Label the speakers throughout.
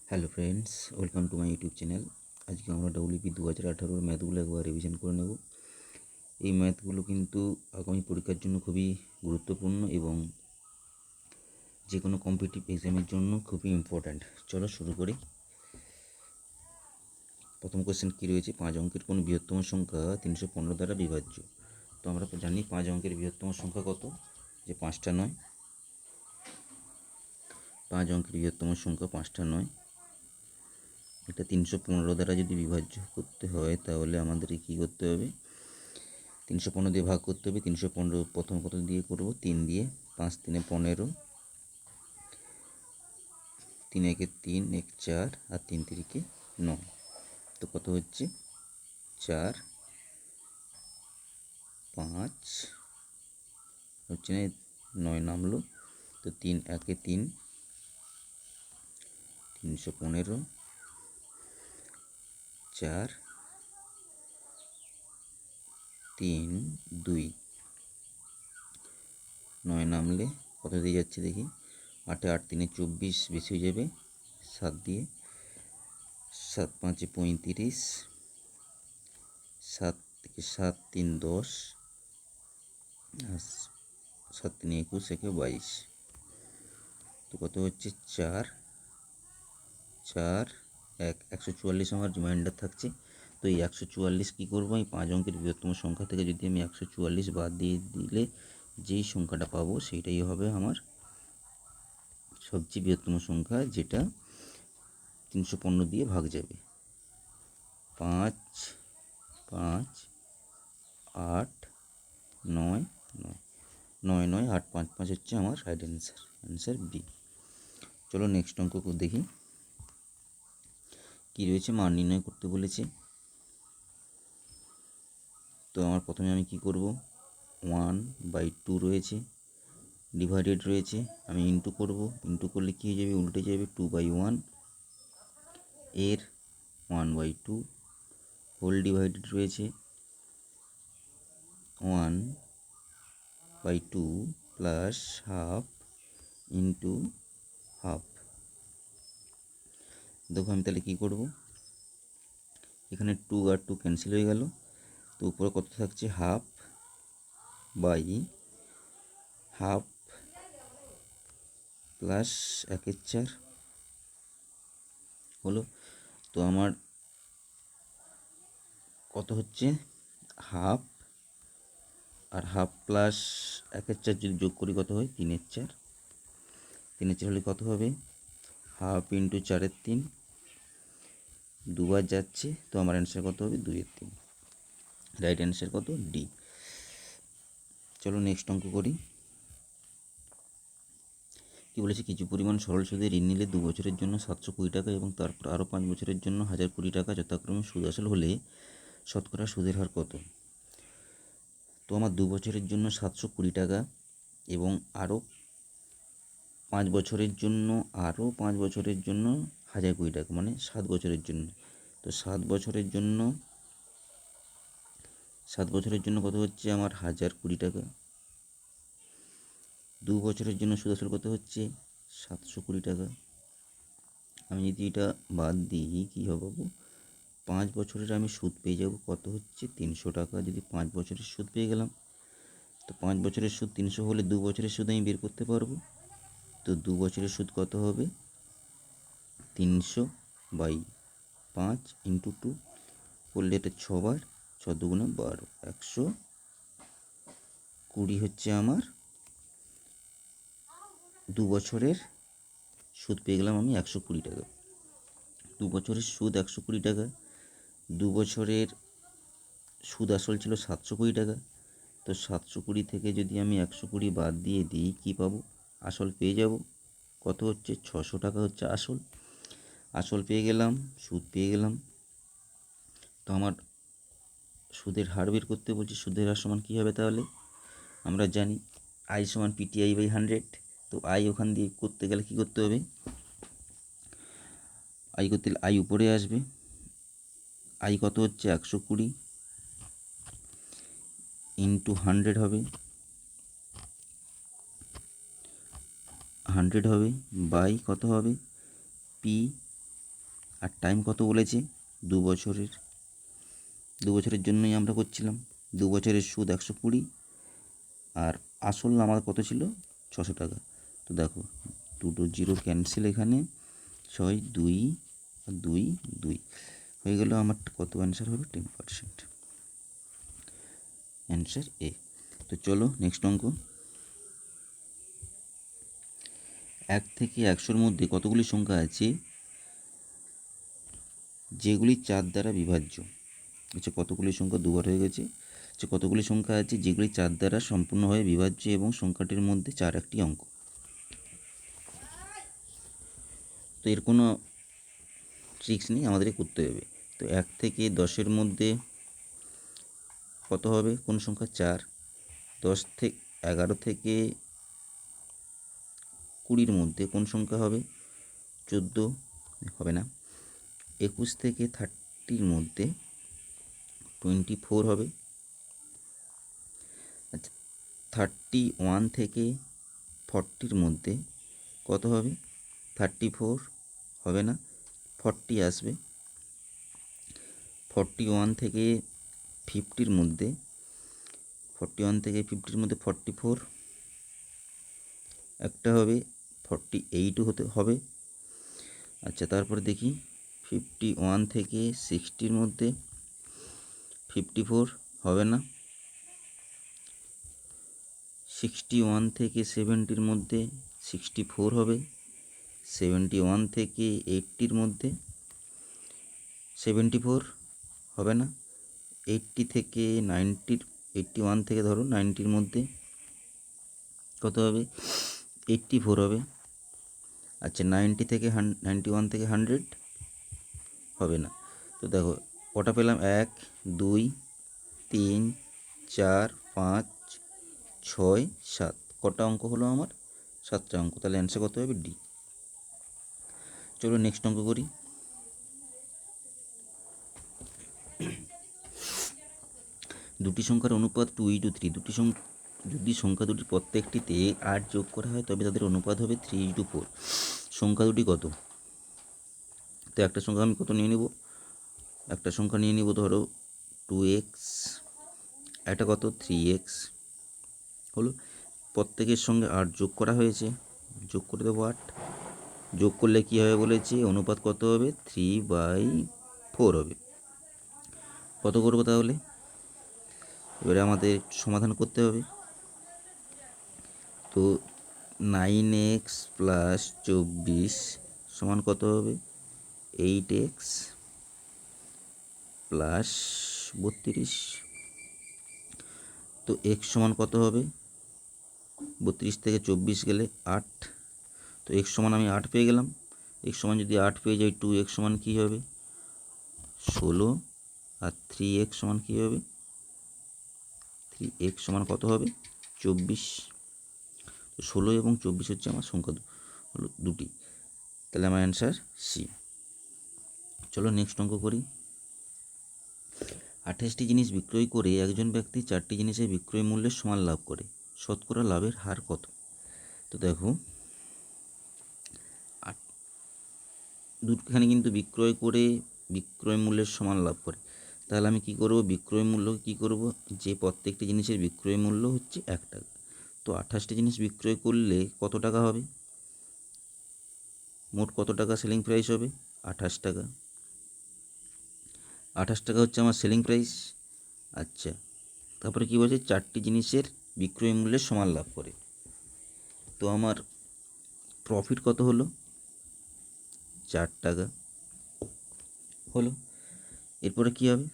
Speaker 1: Hello friends, welcome to my YouTube channel. আজকে আমরা WP 2018 ম্যাথগুলো একবার রিভিশন করে নেব। এই ম্যাথগুলো কিন্তু আগামী পরীক্ষার জন্য খুবই গুরুত্বপূর্ণ এবং যে কোনো কম্পিটিটিভ এক্সামের জন্য খুবই ইম্পর্ট্যান্ট। চলো শুরু করি। প্রথম কোয়েশ্চেন কী রয়েছে, 5 অঙ্কের কোন বৃহত্তম সংখ্যা 315 দ্বারা বিভাজ্য। তো আমরা তো জানি 5 অঙ্কের বৃহত্তম সংখ্যা কত, যে 5টা নয়। 5 অঙ্কের বৃহত্তম সংখ্যা 5টা নয়। এটা 315 দ্বারা যদি বিভাজ্য করতে হয় তাহলে আমাদেরকে কী করতে হবে, 315 দিয়ে ভাগ করতে হবে। 315 প্রথম কত দিয়ে করব, 3 দিয়ে। 5 3 15, 3 1 3, 1 4 আর 3 3 9। তো কত হচ্ছে, 4 5 হচ্ছে না, 9 নামলো। তো 3 1 3, 315, 4 3 2, 9 নামলে কত দিয়ে যাচ্ছে দেখি, 8 8 3 24, বেশি হয়ে যাবে 7 দিয়ে। 7 5 35, 7 থেকে 7 3 10, আর 7 3 21, 22। তো কত হচ্ছে, 4 4 1 144 আমার রিমাইন্ডার থাকছে। তো এই 144 কী করবো, এই 5 অঙ্কের বৃহত্তম সংখ্যা থেকে যদি আমি 144 বাদ দিয়ে দিলে যেই সংখ্যাটা পাবো সেইটাই হবে আমার সবচেয়ে বৃহত্তম সংখ্যা, যেটা 315 দিয়ে ভাগ যাবে। 5 5 8 9 9 9 9 8 5 5 হচ্ছে আমার রাইট অ্যান্সার বি। চলো নেক্সট অঙ্ক দেখি কী রয়েছে। মান নির্ণয় করতে বলেছে। তো আমার প্রথমে আমি কি করব, 1/2 রয়েছে, ডিভাইডেড রয়েছে, আমি ইন্টু করব। ইন্টু করলে কী হয়ে যাবে, উল্টে যাবে, 2/1 এর 1/2 হোল ডিভাইডেড রয়েছে, 1/2 প্লাস হাফ ইন্টু হাফ। দেখো আমি তাহলে কী করব, এখানে 2 আর 2 ক্যান্সেল হয়ে গেল। তো উপরে কত থাকছে, হাফ বাই হাফ প্লাস 1/4 হলো। তো আমার কত হচ্ছে, হাফ আর হাফ প্লাস 1/4 যদি যোগ করি কত হয়, 3/4। 3/4 হলে কত হবে, হাফ ইন্টু 4/3, দুবার যাচ্ছে। তো আমার অ্যান্সার কত হবে, 2/3। রাইট অ্যান্সার কত, ডি। চলো নেক্সট অঙ্ক করি। কি বলেছে, কিছু পরিমাণ সরল সুদে ঋণ নিলে 2 বছরের জন্য 720 টাকা এবং তারপর আরও 5 বছরের জন্য 1020 টাকা যথাক্রমে সুদ আসল হলে শতকরা সুদের হার কত। তো আমার 2 বছরের জন্য 720 টাকা এবং আরও 5 বছরের জন্য 1020 টাকা, মানে 7 বছরের জন্য। তো 7 বছরের জন্য কত হচ্ছে আমার 1020 টাকা। 2 বছরের জন্য সুদ আসল কত হচ্ছে, 720 টাকা। আমি যদি এটা বাদ দিই কী হবে, 5 বছরের আমি সুদ পেয়ে যাব কত হচ্ছে, 300 টাকা। যদি 5 বছরের সুদ পেয়ে গেলাম, তো 5 বছরের সুদ 300 হলে 2 বছরের সুদ আমি বের করতে পারবো। তো 2 বছরের সুদ কত হবে, 300/5 ইন্টু 2 করলে এটা 6 বার, 6 2 12, 120 হচ্ছে আমার 2 বছরের সুদ পেয়ে গেলাম আমি 120 টাকা। 2 বছরের সুদ 120 টাকা, 2 বছরের সুদ আসল ছিল 720 টাকা। তো 720 থেকে যদি আমি 120 বাদ দিয়ে দিই কী পাবো, আসল পেয়ে যাব। কত হচ্ছে, 600 টাকা হচ্ছে আসল। আসল পেয়ে গেলাম, সুদ পেয়ে গেলাম। তো আমার সুদের হার বের করতে বলছি, সুদের হার সমান কী হবে তাহলে, আমরা জানি আই সমান PTI/100। তো আই ওখান দিয়ে করতে গেলে কী করতে হবে, আই করতে গেলে আই উপরে আসবে। আই কত হচ্ছে, 120 ইন্টু 100 হবে, 100 হবে বাই কত হবে, P আর টাইম কত বলেছে 2 বছরের। 2 বছরের জন্যই আমরা করছিলাম। 2 বছরের সুদ 120 আর আসল আমার কত ছিল 600 টাকা। তো দেখো দুটো জিরো ক্যান্সেল, এখানে 6 2 আর 2 2 হয়ে গেল আমার কত অ্যান্সার হবে 10%। অ্যান্সার এ। তো চলো নেক্সট অঙ্ক। 1 থেকে 100-র মধ্যে কতগুলি সংখ্যা আছে যেগুলি 4 দ্বারা বিভাজ্য? আচ্ছা, কতগুলি সংখ্যা দুবার হয়ে গেছে। আচ্ছা, কতগুলি সংখ্যা আছে যেগুলি 4 দ্বারা সম্পূর্ণভাবে বিভাজ্য এবং সংখ্যাটির মধ্যে 4 একটি অঙ্ক? তো এর কোনো ট্রিক্স নেই, আমাদেরকে করতে হবে। তো 1 থেকে 10-এর মধ্যে কত হবে, কোন সংখ্যা 4? 11 থেকে 20-র মধ্যে কোন সংখ্যা হবে 14? হবে না। 21 থেকে 30-র মধ্যে 24 হবে। আচ্ছা, 31 থেকে 40-র মধ্যে কত হবে 34? হবে না, 40 আসবে। 41 থেকে 50-র মধ্যে 44 একটা হবে, 48 হতে হবে। আচ্ছা, তারপরে দেখি 51 থেকে 60-র মধ্যে 54 হবে না। 61 থেকে 70-র মধ্যে 64 হবে। 71 থেকে 80-র মধ্যে 74 হবে না। 80 থেকে 81 থেকে ধরো 90-র মধ্যে কত হবে 84 হবে। আচ্ছা, 91 থেকে 100 হবে না। তো দেখো কটা পেলাম, 1 2 3 4 5 6 7, কটা অঙ্ক হলো আমার 7টা অঙ্ক। তাহলে অ্যান্সার কত হবে ডি। চলো নেক্সট অঙ্ক করি। দুটি সংখ্যার অনুপাত 2:3। যদি সংখ্যা দুটির প্রত্যেকটিতে 8 যোগ করা হয় তবে তাদের অনুপাত হবে 3:4। সংখ্যা দুটি কত? তো একটা সংখ্যা আমি কত নিয়ে নেব, একটা সংখ্যা নিয়ে নেব ধরো 2x, একটা কত 3x হলো। প্রত্যেকের সঙ্গে 8 যোগ করা হয়েছে, যোগ করে দেবো 8। যোগ করলে কী হবে বলেছে, অনুপাত কত হবে 3/4 হবে। কত করবো তাহলে, এবারে আমাদের সমাধান করতে হবে। তো 9x প্লাস 24 সমান কত হবে 8x প্লাস 32। তো x সমান কত হবে, 32 থেকে 24 গেলে 8। তো x সমান আমি 8 পেয়ে গেলাম। x সমান যদি 8 পেয়ে যাই, 2x সমান কী হবে 16, আর 3x সমান কী হবে 3x সমান কত হবে 24। তো 16 এবং 24 হচ্ছে আমার সংখ্যা হলো দুটি। তাহলে আমার অ্যান্সার সি। চলো নেক্সট অঙ্ক করি। 28টি জিনিস বিক্রয় করে একজন ব্যক্তি 4টি জিনিসের বিক্রয় মূল্যের সমান লাভ করে, শতকরা লাভের হার কত? তো দেখো দুটোখানে কিন্তু বিক্রয় করে বিক্রয় মূল্যের সমান লাভ করে। তাহলে আমি কি করব, বিক্রয় মূল্য কি করব, যে প্রত্যেকটি জিনিসের বিক্রয় মূল্য হচ্ছে 1 টাকা। তো 28টি জিনিস বিক্রয় করলে কত টাকা হবে, মোট কত টাকা সেলিং প্রাইস হবে 28 টাকা। 28 টাকা হচ্ছে আমার সেলিং প্রাইস। আচ্ছা, তারপরে কী বলছে 4টি জিনিসের বিক্রয় মূল্যের সমান লাভ করে। তো আমার প্রফিট কত হলো 4 টাকা হলো। এরপরে কী হবে,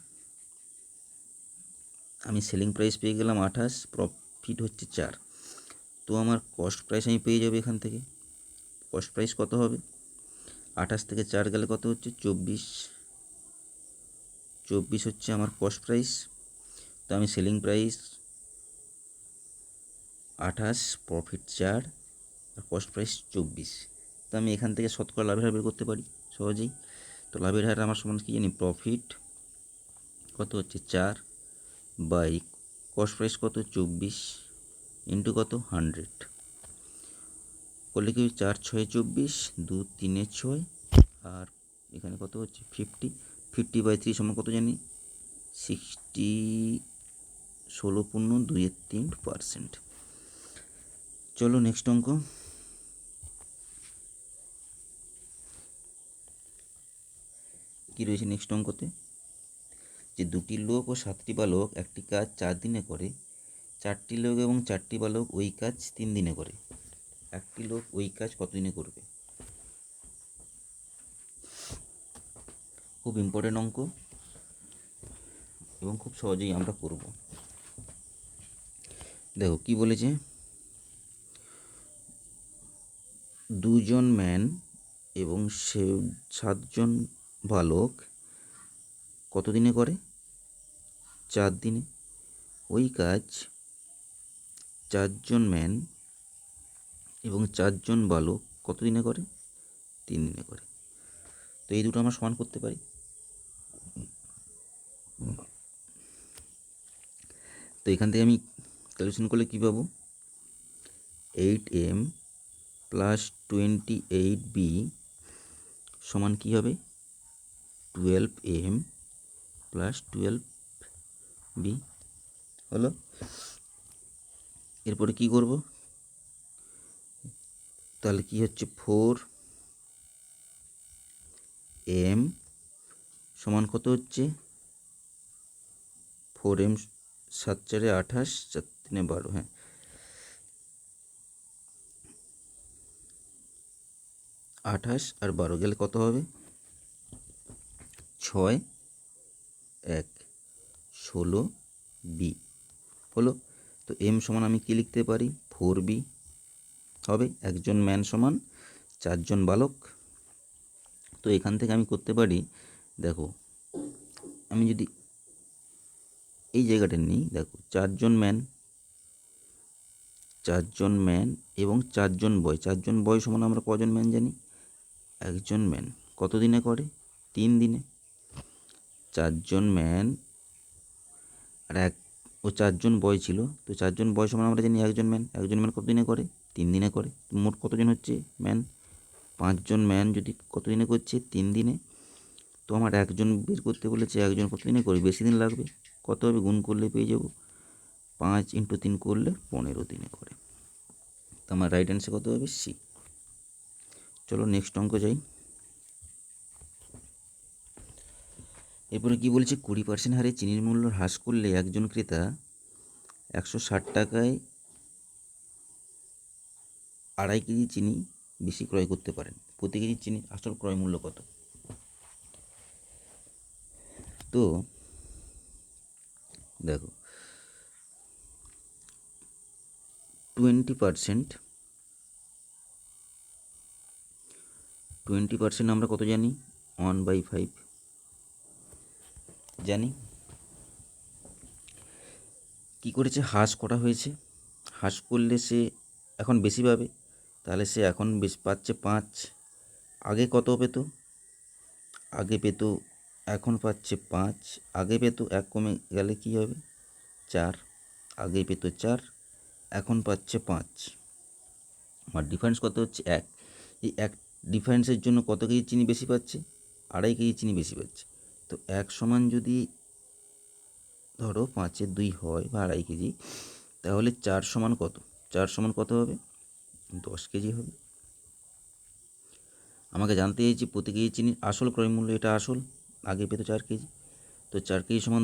Speaker 1: আমি সেলিং প্রাইস পেয়ে গেলাম 28, প্রফিট হচ্ছে 4। তো আমার কস্ট প্রাইস আমি পেয়ে যাবো এখান থেকে। কস্ট প্রাইস কত হবে, 28 থেকে 4 গেলে কত হচ্ছে 24। 24 হচ্ছে আমার কস্ট প্রাইস। তো আমি সেলিং প্রাইস 28, প্রফিট 4 আর কস্ট প্রাইস 24। তো আমি এখান থেকে শতকরা লাভের হার বের করতে পারি সহজেই। তো লাভের হার আমার সমান কি জানি, প্রফিট কত হচ্ছে 4 বাই কস্ট প্রাইস কত 24 ইন্টু কত 100 করলে কি 4 6 24, 2 3 6 আর এখানে কত হচ্ছে 50/3 সমান কত জানি 60, 16.23%। চলো নেক্সট অঙ্ক। কি রয়েছে নেক্সট অঙ্কতে, যে 2টি লোক ও 7টি বালক একটি কাজ 4 দিনে করে, 4টি লোক এবং 4টি বালক ওই কাজ 3 দিনে করে, একটি লোক ওই কাজ কত দিনে করবে? খুব ইম্পর্টেন্ট অঙ্ক এবং খুব সহজেই আমরা করব। দেখো কি বলেছে, 2জন ম্যান এবং 7জন বালক কত দিনে করে? 4 দিনে। ওই কাজ 4জন ম্যান এবং 4জন বালক কত দিনে করে? 3 দিনে করে। তো এই দুটো আমরা সমান করতে পারি। তো এখান থেকে আমি ক্যালকুলেশন করলে কী পাবো, 8m প্লাস 28b সমান কী হবে, 12m প্লাস 12b হলো। এরপরে কি করব, তাহলে কি হচ্ছে 4m সমান কত হচ্ছে, 4m 7 4 28, 4 3 12, হ্যাঁ 28 আর 12 গেলে কত হবে, 6 1 16b হলো। তো m সমান আমি কি লিখতে পারি, 4b হবে। একজন ম্যান সমান 4জন বালক। তো এখান থেকে আমি করতে পারি, দেখো আমি যদি এই জায়গাটা নিই, দেখো 4জন ম্যান এবং 4জন বয়, 4জন বয় সমান আমরা কজন ম্যান জানি, একজন ম্যান কত দিনে করে, 3 দিনে। 4জন ম্যান আর 4জন বয় ছিল, তো 4জন বয় সমান আমরা জানি একজন ম্যান কত দিনে করে, 3 দিনে করে। মোট কতজন হচ্ছে ম্যান, 5জন ম্যান যদি কত দিনে করছে, 3 দিনে। তো আমার একজন বের করতে বলেছে, একজন কত দিনে করে, বেশি দিন লাগবে, কত হবে গুণ করলে পেয়ে যাব, 5 × 3 করলে 15 দিনে করে। তো আমার রাইট অ্যান্সার কত হবে, সি। চলো নেক্সট অঙ্ক যাই। এরপরে কি বলছে, 20% হারে চিনির মূল্য হ্রাস করলে একজন ক্রেতা 160 টাকায় 2.5 কেজি চিনি বেশি ক্রয় করতে পারেন। প্রতি কেজি চিনির আসল ক্রয় মূল্য কত? তো দেখো 20% আমরা কত জানি, 1/5 জানি। কি করেছে, হ্রাস করা হয়েছে, হ্রাস করলে সে এখন বেশি পাবে, তাহলে সে এখন বেশি পাচ্ছে 5। আগে কত পেত, আগে পেত, এখন পাচ্ছে 5। আগে পেত 1 কমে গেলে কি হবে, 4। আগে পেত 4, এখন পাচ্ছে 5। আমার ডিফারেন্স কত হচ্ছে 1। এই 1 ডিফারেন্সের জন্য কত কেজি চিনি বেশি পাচ্ছে, 2.5 কেজি চিনি বেশি পাচ্ছে। তো 1 সমান যদি ধরো 5-এর 2 হয় বা 2.5 কেজি, তাহলে 4 সমান কত, 4 সমান কত হবে, 10 কেজি হবে। আমাকে জানতে চাইছি প্রতি কেজি চিনির আসল ক্রয় মূল্য, এটা আসল, আগে পেতো 4 কেজি, তো 4 কেজি সমান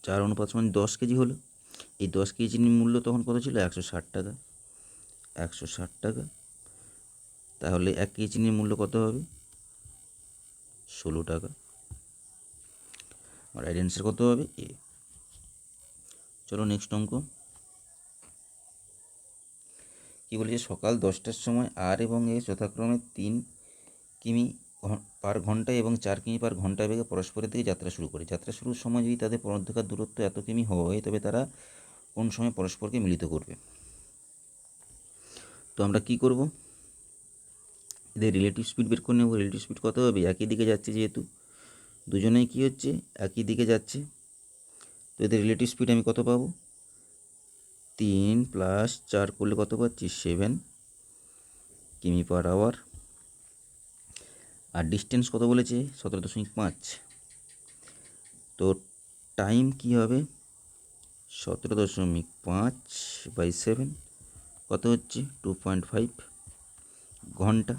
Speaker 1: 4 অনুপাত সমান 10 কেজি হলো। এই 10 কেজি চিনির মূল্য তখন কত ছিল, 160 টাকা। 160 টাকা, তাহলে 1 কেজি চিনির মূল্য কত হবে, 16 টাকা। আর রাইট অ্যান্সার কত হবে, এ। চলো নেক্সট অঙ্ক। কি বলেছে, সকাল 10টার সময় আর এবং এ যথাক্রমে 3 কিমি পার ঘন্টায় এবং 4 কিমি পার ঘন্টায় বেগে পরস্পরের দিকে যাত্রা শুরু করে। যাত্রা শুরুর সময় যদি তাদের মধ্যকার দূরত্ব এত কিমি হয়, তবে তারা কোন সময় পরস্পরকে মিলিত করবে? তো আমরা কি করব, এদের রিলেটিভ স্পিড বের করে নেব। রিলেটিভ স্পিড কত হবে, একই দিকে যাচ্ছে যেহেতু, দুজনেই কি হচ্ছে, একই দিকে যাচ্ছে। তো এদের রিলেটিভ স্পিড আমি কত পাবো, 3 + 4 করলে কত পাচ্ছি, 7 কিমি পার আওয়ার। আর ডিস্টেন্স কত বলেছে 17.5। তো টাইম কি হবে 17.5/7 কত হচ্ছে 2.5 ঘন্টা।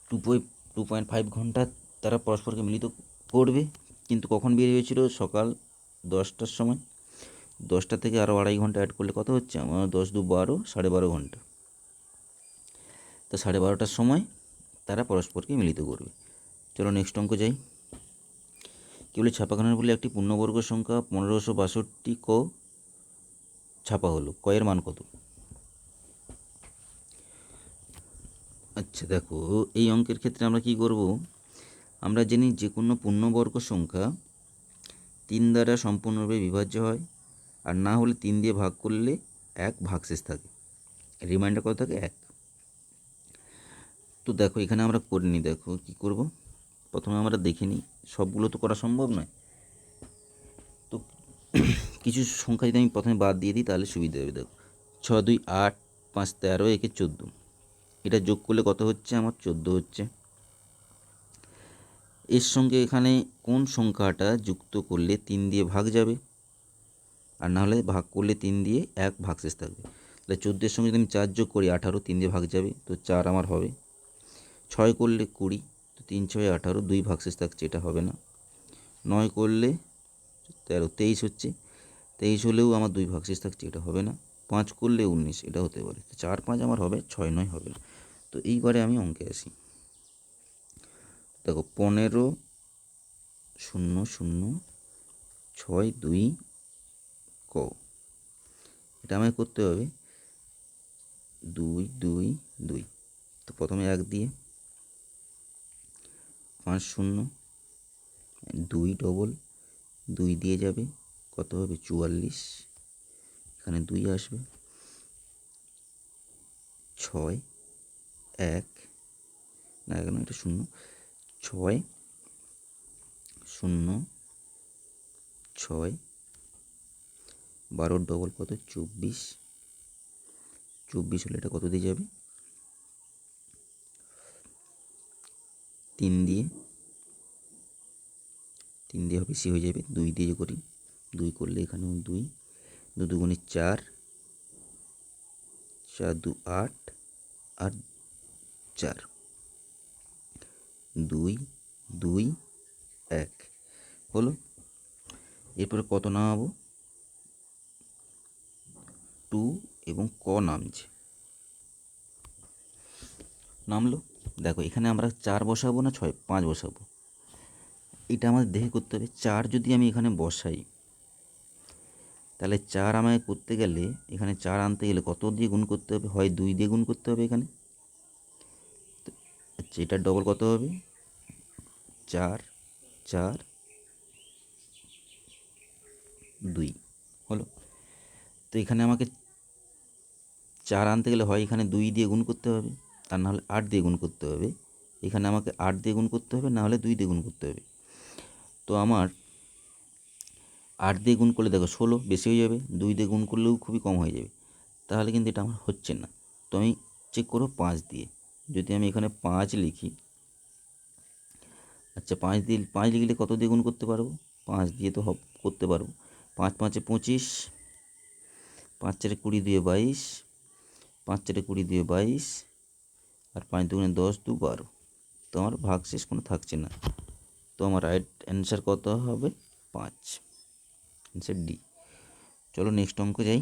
Speaker 1: 2.5 ঘন্টা তারা পরস্পরকে মিলিত করবে। কিন্তু কখন বের হয়েছিল সকাল 10টার সময়। 10টা থেকে আরও 2.5 ঘন্টা অ্যাড করলে কত হচ্ছে আমার 10 দু 12, 12.5 ঘন্টা। তো 12:30টার সময় তারা পরস্পরকে মিলিত করবে। চলো নেক্সট অঙ্ক যাই। কী বলে ছাপাখানার বলে একটি পূর্ণবর্গ সংখ্যা 1562 ক ছাপা হলো, ক এর মান কত? আচ্ছা দেখো, এই অঙ্কের ক্ষেত্রে আমরা কি করব, আমরা জানি যে কোনো পূর্ণবর্গ সংখ্যা 3 দ্বারা সম্পূর্ণরূপে বিভাজ্য হয়, আর না হলে 3 দিয়ে ভাগ করলে 1 ভাগশেষ থাকে, রিমাইন্ডার কত থাকে 1। তো দেখো এখানে আমরা করে নিই, দেখো কি করব, প্রথমে আমরা দেখে নিই, সবগুলো তো করা সম্ভব নয়। তো কিছু সংখ্যা যদি আমি প্রথমে বাদ দিয়ে দিই তাহলে সুবিধা হবে। দেখো 6 2 8 5 13 একে 14, এটা যোগ করলে কত হচ্ছে আমার 14 হচ্ছে। এর সঙ্গে এখানে কোন সংখ্যাটা যুক্ত করলে 3 দিয়ে ভাগ যাবে, আর না হলে ভাগ করলে 3 দিয়ে 1 ভাগশেষ থাকবে। তাহলে 14 সঙ্গে যদি আমি 4 যোগ করি 18, 3 দিয়ে ভাগ যাবে, তো 4 আমার হবে। 6 করলে 20, তো 3 6 18, 2 ভাগশেষ থাকছে, এটা হবে না। 9 করলে 13, 23 হচ্ছে, 23 হলেও আমার 2 ভাগশেষ থাকছে, এটা হবে না। 5 করলে 19, এটা হতে পারে। 4 5 আমার হবে, 6 9 হবে না। তো এইবারে আমি অঙ্কে আসি। দেখো 15 0 0 6 2 ক, এটা আমায় করতে হবে 2 2 2। তো প্রথমে 1 দিয়ে, 5 0 2 ডবল 2 দিয়ে যাবে, কত হবে 44, এখানে 2 আসবে। 6 1 না, এখানে এটা 0, 6 0 6 12 ডবল কত 24, 24 হলে এটা কত দিয়ে যাবে 3 দিয়ে, 3 দিয়ে বেশি হয়ে যাবে, 2 দিয়ে করি, 2 করলে এখানেও 2, 2 দুগুণে 4, 4 2 8 আর 4, 2 2 1 হলো। এরপরে কত নামাবো 2 এবং ক নামছে, নামলো। দেখো এখানে আমরা 4 বসাবো না 6 5 বসাবো, এটা আমাদের দেখে করতে হবে। 4 যদি আমি এখানে বসাই তাহলে 4 আমায় করতে গেলে, এখানে 4 আনতে গেলে কত দিয়ে গুণ করতে হবে, হয় 2 দিয়ে গুণ করতে হবে এখানে। আচ্ছা এটার ডবল কত হবে 4 4 2 হলো। তো এখানে আমাকে 4 আনতে গেলে হয় এখানে 2 দিয়ে গুণ করতে হবে, আর না হলে 8 দিয়ে গুণ করতে হবে। এখানে আমাকে 8 দিয়ে গুণ করতে হবে, না হলে 2 দিয়ে গুণ করতে হবে। তো আমার 8 দিয়ে গুণ করলে দেখো 16 বেশি হয়ে যাবে, 2 দিয়ে গুণ করলেও খুবই কম হয়ে যাবে, তাহলে কিন্তু এটা আমার হচ্ছে না। তো আমি চেক করব 5 দিয়ে, যদি আমি এখানে 5 লিখি, আচ্ছা 5 লিখলে কত দিয়ে গুণ করতে পারবো, 5 দিয়ে তো করতে পারবো। 5 5 25, 5 4 20 2 22, 5 4 20 2 22, আর 5 2 10 2 12। তো আমার ভাগশেষ কোনো থাকছে না, তো আমার রাইট অ্যান্সার কত হবে 5, অ্যান্সার ডি। চলো নেক্সট অঙ্ক যাই।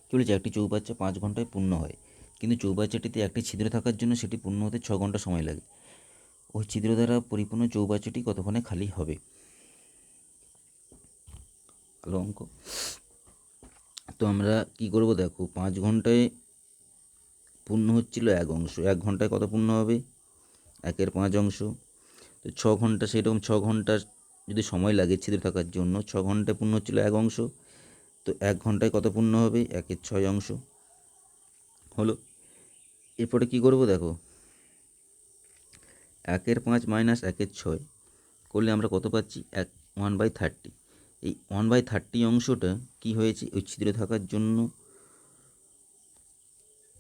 Speaker 1: কী বলেছে, একটি চৌবাচ্চা 5 ঘন্টায় পূর্ণ হয়, কিন্তু চৌবাচ্চাটিতে একটি ছিদ্র থাকার জন্য সেটি পূর্ণ হতে 6 ঘন্টা সময় লাগে। ওই ছিদ্র দ্বারা পরিপূর্ণ চৌবাচ্চাটি কতক্ষণে খালি হবে? ভালো অঙ্ক। তো আমরা কি করব, দেখো 5 ঘন্টায় পূর্ণ হচ্ছিল 1 অংশ, 1 ঘন্টায় কত পূর্ণ হবে 1/5 অংশ। তো 6 ঘন্টা, সেরকম 6 ঘন্টা যদি সময় লাগে ছিদ্র থাকার জন্য, 6 ঘন্টায় পূর্ণ হচ্ছিল 1 অংশ, তো 1 ঘন্টায় কত পূর্ণ হবে 1/6 অংশ হলো। এরপরে কি করব, দেখো 1/5 মাইনাস 1/6 করলে আমরা কত পাচ্ছি 1/30। এই 1/30 অংশটা কি হয়েছে, ওই ছিদ্র থাকার জন্য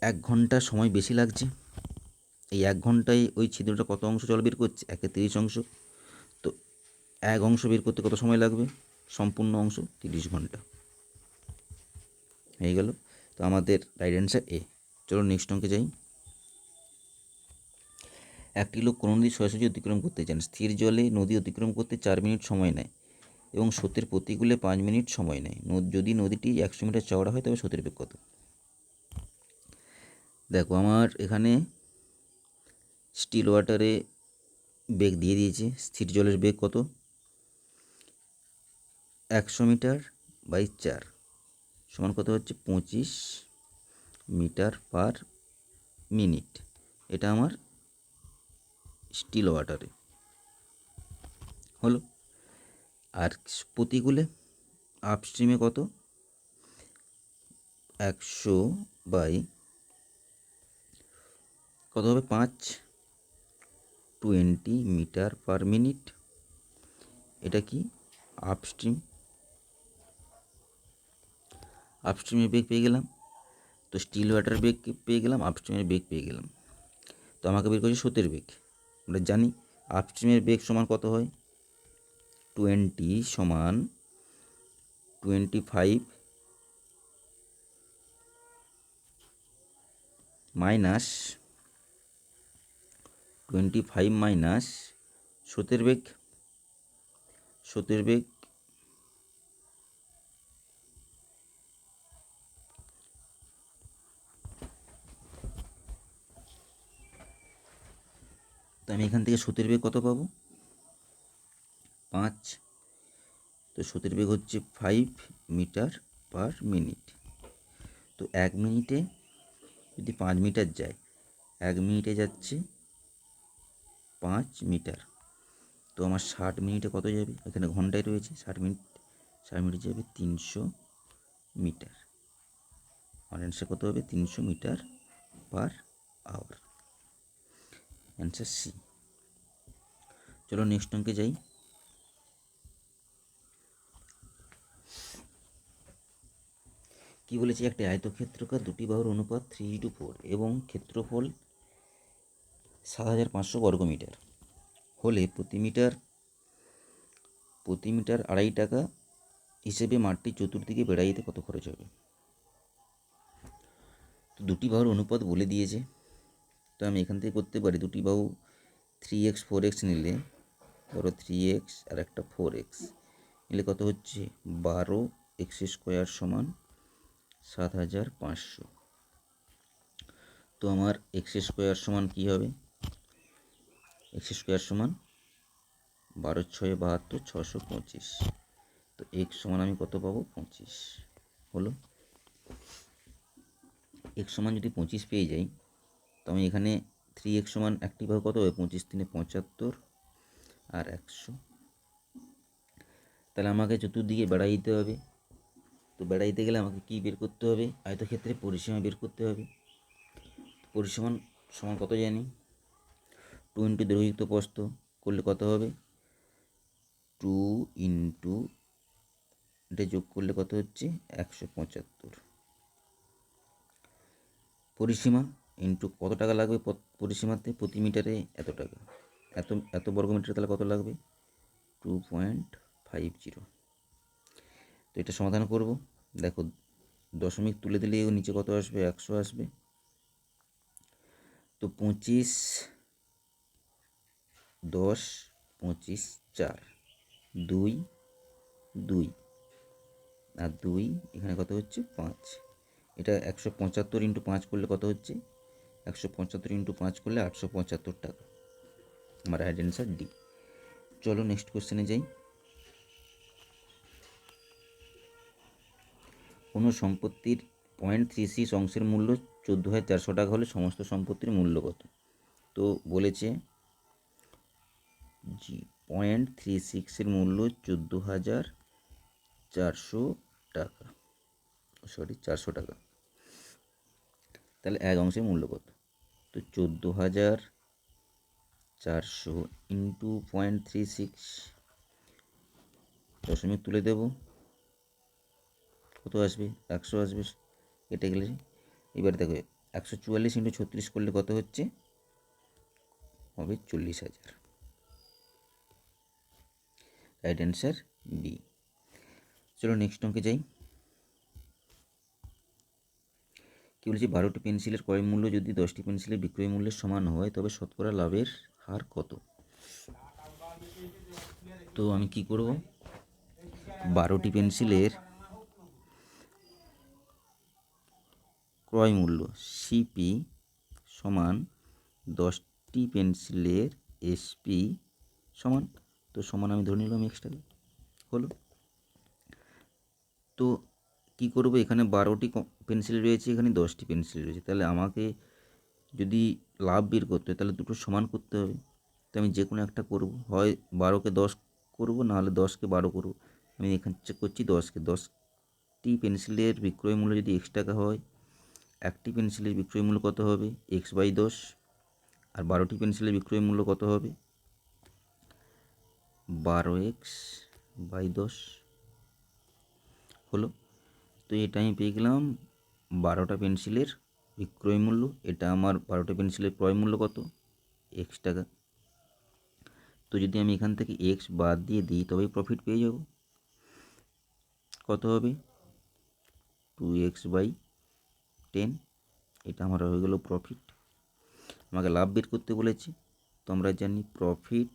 Speaker 1: 1 ঘন্টা সময় বেশি লাগছে। এই 1 ঘন্টায় ওই ছিদ্রটা কত অংশ জল বের করছে? 1/30 অংশ। তো 1 অংশ বের করতে কত সময় লাগবে? সম্পূর্ণ অংশ 30 ঘন্টা। হয়ে গেল। তো আমাদের রাইট অ্যান্সার এ। চলো নেক্সট অঙ্কে যাই। একটি লোক কোনো নদী সোজাসুজি অতিক্রম করতে চান। স্থির জলে নদী অতিক্রম করতে 4 মিনিট সময় নেয় এবং স্রোতের প্রতিকূলে 5 মিনিট সময় নেয়। যদি নদীটি 100 মিটার চওড়া হয় তবে স্রোতের বেগ কত? দেখো আমার এখানে স্টিল ওয়াটারে বেগ দিয়ে দিয়েছে। স্থির জলের বেগ কত? 100 মিটার বাই 4 সমান কত হচ্ছে? 25 মিটার পার মিনিট। এটা আমার স্টিল ওয়াটারে হলো। আর প্রতিকূলে আপস্ট্রিমে কত? 100 বাই কত হবে? 20 মিটার পার মিনিট। এটা কি? আপস্ট্রিমের বেগ পেয়ে গেলাম। তো স্টিল ওয়াটার বেগ পেয়ে গেলাম, আপস্ট্রিমের বেগ পেয়ে গেলাম। তো আমাকে বের করছে স্রোতের বেগ। আমরা জানি আপস্ট্রিমের বেগ সমান কত হয়? 20 সমান 25 মাইনাস স্রোতের বেগ। তো আমি এখান থেকে স্রোতের বেগ কত পাবো? 5। তো স্রোতের বেগ হচ্ছে 5 মিটার পার মিনিট। তো 1 মিনিটে যদি 5 মিটার যায়, 1 মিনিটে যাচ্ছে 5 মিটার। তো আমার 60 মিনিটে কত যাবে? এখানে ঘন্টায় রয়েছে। 60 মিনিট যাবে 300 মিটার। আমার অ্যান্সার কত হবে? 300 metre per hour. Answer C. চলো নেক্সট অঙ্কে যাই। কি বলেছে? একটি আয়তক্ষেত্রাকার দুটি বাহুর অনুপাত 3:4 এবং ক্ষেত্রফল 7500 বর্গমিটার হলে প্রতি মিটার 2.5 টাকা হিসেবে মাঠটি চতুর্দিকে বেড়াইতে কত খরচ হবে? তো দুটি বাহুর অনুপাত বলে দিয়েছে। তো আমি এখান থেকে করতে পারি। দুটি বাহু 3x 4x নিলে, ধরো 3x আর একটা 4x নিলে কত হচ্ছে? 12x² সমান 7500। তো আমার x² সমান কী হবে? x² সমান 12 6 72 625। তো x সমান আমি কত পাবো? 25 হলো। x সমান যদি 25 পেয়ে যাই, তো আমি এখানে 3x সমান একটি বাহু কত হবে? 25 3 75 আর 100। তাহলে আমাকে চতুর্দিকে বেড়াইতে হবে। তো বেড়াইতে গেলে আমাকে কী বের করতে হবে? আয়তক্ষেত্রে পরিসীমা বের করতে হবে। পরিসীমা সমান কত জানি? 2 ইন্টু দৈর্ঘ্য প্রস্থ করলে কত হবে? 2 ইন্টু এটা যোগ করলে কত হচ্ছে? 175। পরিসীমা ইন্টু কত টাকা লাগবে পরিসীমাতে? প্রতি মিটারে এত টাকা। এত বর্গমিটার তাহলে কত লাগবে? 2.50। তো এটা সমাধান করব। দেখো দশমিক তুলে দিলে নিচে কত আসবে? 100 আসবে। তো 25 10 25 4 2 2 আর 2 এখানে কত হচ্ছে? 5। এটা 175 ইন্টু 5 করলে কত হচ্ছে? 175 ইন্টু 5 করলে 875 টাকা। আমার রাইট অ্যান্সার ডি। চলো নেক্সট কোশ্চেনে যাই। কোনো সম্পত্তির 0.36 অংশের মূল্য 14,400 টাকা হলে সমস্ত সম্পত্তির মূল্য কত? তো বলেছে 0.36 মূল্য 14,400 টাকা, 400 টাকা। তাহলে 1 অংশের মূল্য কত? তো 14,400 ইন্টু 0.36, দশমিক তুলে দেব, কত আসবে? 100 আসবে। কেটে গেলে এবার দেখো 144 ইন্টু 36 করলে কত হচ্ছে, হবে 40,000। Right answer B. চলো নেক্সট অঙ্কে যাই। কী বলেছি, 12টি পেন্সিলের ক্রয় মূল্য যদি 10টি পেন্সিলের বিক্রয় মূল্যের সমান হয় তবে শতকরা লাভের হার কত। তো আমি কি করব, 12টি পেন্সিলের ক্রয় মূল্য সিপি সমান 10টি পেন্সিলের এসপি সমান, তো সমান আমি ধরে নিলাম x টাকা হলো। তো কি করব, এখানে 12টি পেন্সিল রয়েছে, এখানে 10টি পেন্সিল রয়েছে, তাহলে আমাকে যদি লাভ বের করতে হয় তাহলে দুটো সমান করতে হবে। তো আমি যে কোনো একটা করব, হয় 12কে 10 করব, নাহলে 10কে 12 করব। আমি এখানে চেক করছি 10কে। 10টি পেন্সিলের বিক্রয় মূল্য যদি x টাকা হয়, একটি পেন্সিলের বিক্রয় মূল্য কত হবে, x/10। আর 12টি পেন্সিলের বিক্রয় মূল্য কত হবে, 12x/10 হলো। তো এটা আমি পেয়ে গেলাম 12টা পেন্সিলের বিক্রয় মূল্য। এটা আমার 12টা পেন্সিলের ক্রয় মূল্য কত, x টাকা। তো যদি আমি এখান থেকে x বাদ দিয়ে দিই তবেই প্রফিট পেয়ে যাব। কত হবে, 2x/10। এটা আমার হয়ে গেল প্রফিট। আমাকে লাভ বের করতে বলেছে, তো আমরা জানি প্রফিট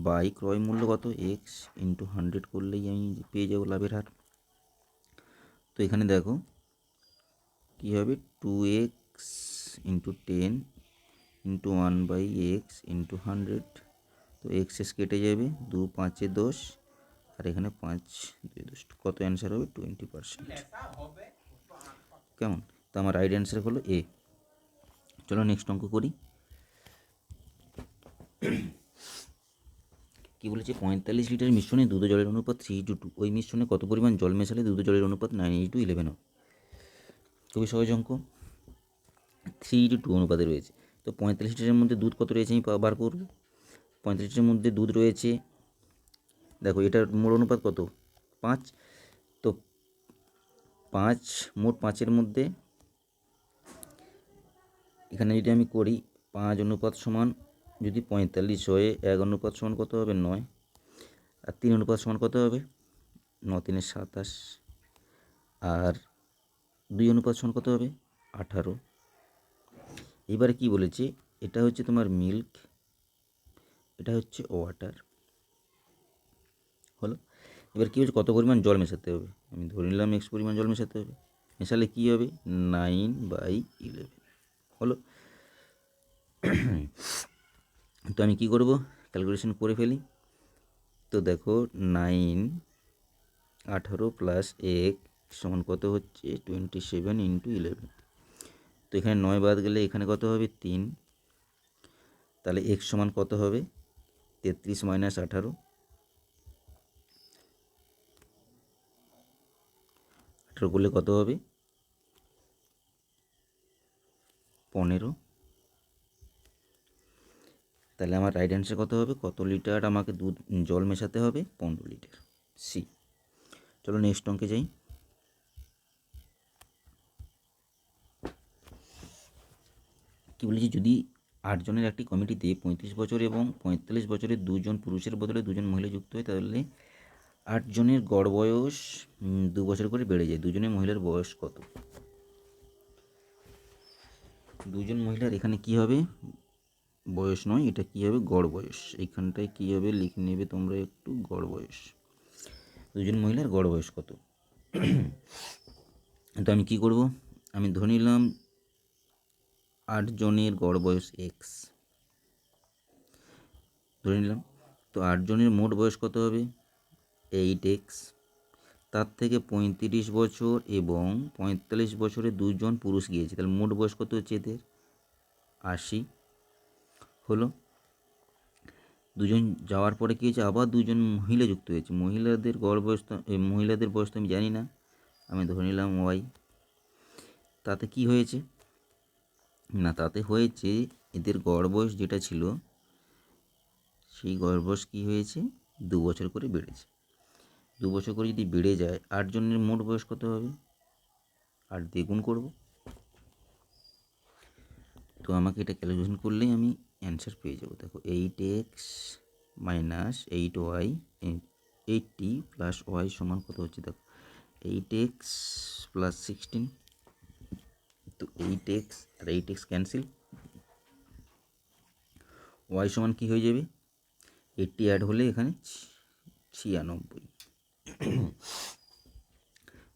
Speaker 1: বাই ক্রয় মূল্য কত, x ইন্টু 100 করলেই আমি পেয়ে যাব লাভের হার। তো এখানে দেখো কী হবে, 2x into 10 into 1/x into 100। তো এক্সেস কেটে যাবে, 2 5 10, আর এখানে 5 2 10, কত অ্যান্সার হবে, 20%। কেমন, তো আমার রাইট অ্যান্সার হলো এ। চলো নেক্সট অঙ্ক করি। কী বলেছে, 45 লিটার মিশ্রণে দুধ ও জলের অনুপাত 3:2। ওই মিশ্রণে কত পরিমাণ জল মেশালে দুধ ও জলের অনুপাত 9:11 হবে। খুবই সহজ অঙ্ক, 3:2 অনুপাতে রয়েছে। তো 45 লিটারের মধ্যে দুধ কত রয়েছে আমি বার করব। 45 লিটারের মধ্যে দুধ রয়েছে, দেখো এটার মোট অনুপাত কত, 5। তো 5 মোট 5-এর মধ্যে এখানে যদি আমি করি 5 অনুপাত সমান, যদি 45 হয় 1 অনুপাত সমান কত হবে, 9। আর 3 অনুপাত সমান কত হবে, 9 3 27। আর 2 অনুপাত সমান কত হবে, 18। এবারে কি বলেছে, এটা হচ্ছে তোমার মিল্ক, এটা হচ্ছে ওয়াটার হলো। এবার কী হচ্ছে, কত পরিমাণ জল মেশাতে হবে, আমি ধরে নিলাম x পরিমাণ জল মেশাতে হবে। মেশালে কী হবে, 9/11 হলো। তো আমি কি করব, ক্যালকুলেশন করে ফেলি। তো দেখো 9 18 প্লাস 1 সমান কত হচ্ছে, 27 ইন্টু 11। তো এখানে 9 বাদ গেলে এখানে কত হবে, 3। তাহলে x সমান কত হবে, 33 মাইনাস 18। 18 করলে কত হবে, 15। তাহলে আমার রাইট অ্যান্সার কত হবে, কত লিটার আমাকে দুধ জল মেশাতে হবে, 15 লিটার, সি। চলো নেক্সট অঙ্কে যাই। কী বলেছি, যদি 8 জনের একটি কমিটিতে 35 বছর এবং 45 বছরের 2 জন পুরুষের বদলে 2 জন মহিলা যুক্ত হয়, তাহলে 8 জনের গড় বয়স 2 বছর করে বেড়ে যায়। 2 জনের মহিলার বয়স কত। 2 জন মহিলার এখানে কি হবে, বয়স নয়, এটা কি হবে, গড় বয়স। এইখানটায় কি হবে, লিখে নেবে তোমরা একটু, গড় বয়স। 2 জন মহিলার গড় বয়স কত। তো আমি কি করব, আমি ধরে নিলাম 8 জনের গড় বয়স x ধরে নিলাম। তো 8 জনের মোট বয়স কত হবে, 8x। তার থেকে 35 বছর এবং 45 বছরে 2 জন পুরুষ গিয়েছে, তাহলে মোট বয়স কত হচ্ছে এদের, 80 হলো। 2 জন যাওয়ার পরে কী হয়েছে, আবার 2 জন মহিলা যুক্ত হয়েছে। মহিলাদের গড় বয়স তো, মহিলাদের বয়স তো আমি জানি না, আমি ধরে নিলাম y। তাতে কি হয়েছে না, তাতে হয়েছে এদের গড় বয়স যেটা ছিল, সেই গড় বয়স কী হয়েছে, 2 বছর করে বেড়েছে। 2 বছর করে যদি বেড়ে যায়, 8 জনের মোট বয়স কত হবে, 8 দিয়ে গুণ করব। তো আমাকে এটা ক্যালকুলেশন করলেই আমি অ্যান্সার পেয়ে যাবো। দেখো 8x minus 8y 80 plus Y সমান কত হচ্ছে, দেখো 8x প্লাস 16, তো 8x আর 8x ক্যান্সেল, ওয়াই সমান কী হয়ে যাবে, 80 অ্যাড হলে এখানে 96।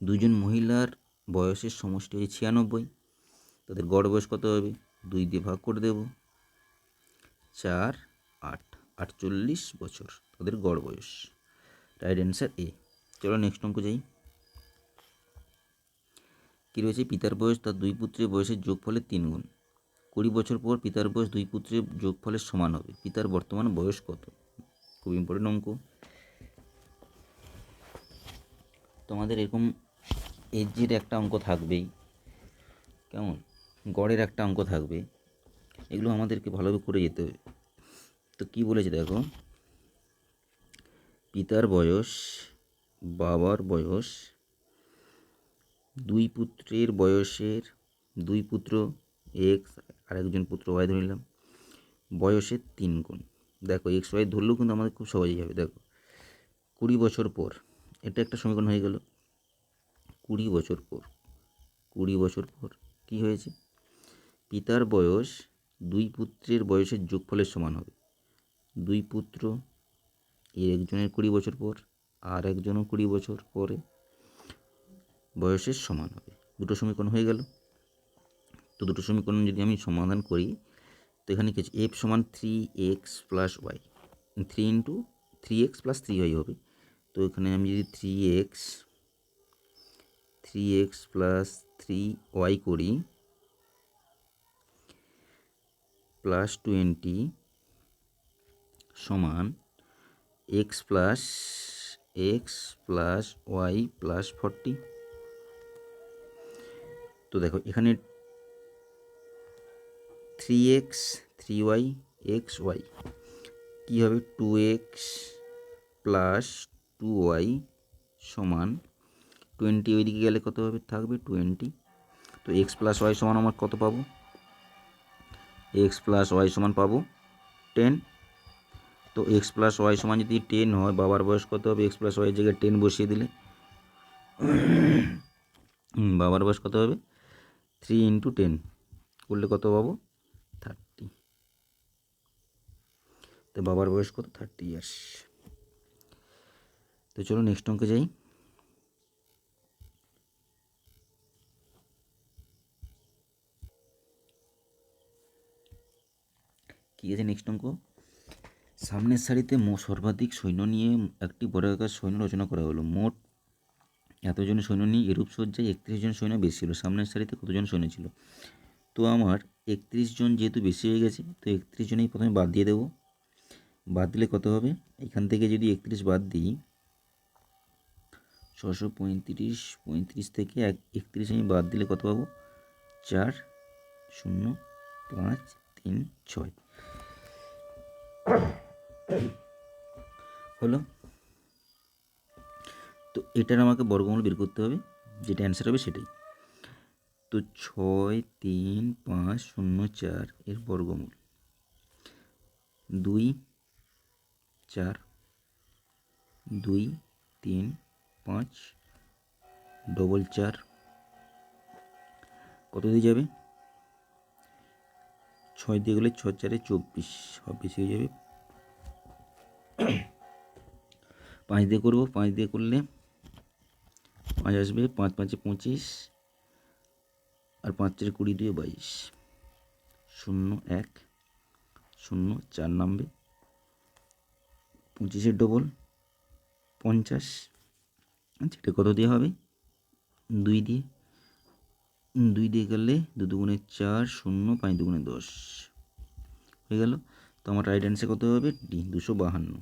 Speaker 1: দুজন মহিলার বয়সের সমষ্টি হচ্ছে 96, তাদের গড় বয়স কত হবে, 2 দিয়ে ভাগ করে দেব, 4 8 48 বছর তাদের গড় বয়স। রাইট অ্যান্সার এ। চলো নেক্সট অঙ্ক যাই। কী রয়েছে, পিতার বয়স তার 2 পুত্রের বয়সের যোগফলের 3 গুণ। 20 বছর পর পিতার বয়স 2 পুত্রের যোগফলের সমান হবে, পিতার বর্তমান বয়স কত। খুব ইম্পর্টেন্ট অঙ্ক। তোমাদের এরকম এজের একটা অঙ্ক থাকবেই, কেমন, গড়ের একটা অঙ্ক থাকবে, এগুলো আমাদেরকে ভালোভাবে করে যেতে হবে। তো কি বলেছে দেখো, পিতার বয়স, বাবার বয়স, 2 পুত্রের বয়সের, 2 পুত্র এক্স আর একজন পুত্র ওয়াই ধরে নিলাম, বয়সের 3 গুণ। দেখো এক্স ওয়াই ধরলেও কিন্তু আমাদের খুব সহজেই হবে। দেখো 20 বছর পর, এটা একটা সমীকরণ হয়ে গেল। 20 বছর পর, 20 বছর পর কী হয়েছে, পিতার বয়স 2 পুত্রের বয়সের যোগফলের সমান হবে। 2 পুত্র, এর একজনের 20 বছর পর আর একজনও 20 বছর পরে বয়সের সমান হবে। দুটো সমীকরণ হয়ে গেল। তো দুটো সমীকরণ যদি আমি সমাধান করি, তো এখানে কিছু এফ সমান 3x plus Y, 3x plus 3y হবে। তো এখানে আমি যদি 3x প্লাস 3y করি প্লাস 20 সমান x প্লাস ওয়াই প্লাস 40। তো দেখো এখানে 3x 3y xy কী হবে, 2x প্লাস 2y সমান 20, ওইদিকে গেলে কত হবে, থাকবে 20। তো এক্স প্লাস ওয়াই সমান আমার কত পাবো, এক্স প্লাস ওয়াই সমান পাবো 10। তো এক্স প্লাস ওয়াই সমান যদি 10 হয়, বাবার বয়স কত হবে, এক্স প্লাস ওয়াই জায়গায় 10 বসিয়ে দিলে বাবার বয়স কত হবে, 3 × 10 করলে কত পাবো, 30। তো বাবার বয়স কত, 30 ইয়ার্স। তো চলো নেক্সট অঙ্কে যাই। কী আছে নেক্সট অঙ্ক, সামনের সারিতে সর্বাধিক সৈন্য নিয়ে একটি বর্গাকার সৈন্য রচনা করা হলো। মোট এতজন সৈন্য নিয়ে এরূপ সজ্জায় 31 জন সৈন্য বেশি ছিল। সামনের সারিতে কতজন সৈন্য ছিল, তো আমার 31 জন যেহেতু বেশি হয়ে গেছে, তো 31 জনেই প্রথমে বাদ দিয়ে দেবো। বাদ দিলে কত হবে, এখান থেকে যদি 31 বাদ দিই, 635 থেকে 31 আমি বাদ দিলে কত পাবো, 4 0 5 3 6 হলো। তো এটার আমাকে বর্গমূল বের করতে হবে, যেটা অ্যান্সার হবে সেটাই। তো 6 3 5 0 4 এর বর্গমূল 2 4 2 3 5 ডবল 4 কত দিয়ে যাবে, 6 দিয়ে গেলে 6 4 24 হবে, বেশি হয়ে যাবে। 5 দিয়ে করবো, 5 দিয়ে করলে 5 আসবে, 5 5 25 আর 5 4 20 2 22 0 1 0 4 নামবে, 25 ডবল 50, এটা কত দিয়ে হবে, 2 দিয়ে, 2 দিয়ে গেলে 2 দুগুণে 4 0 5 দুগুণে 10 হয়ে গেল। তো আমার রাইট অ্যান্সার কত হবে, ডি 252।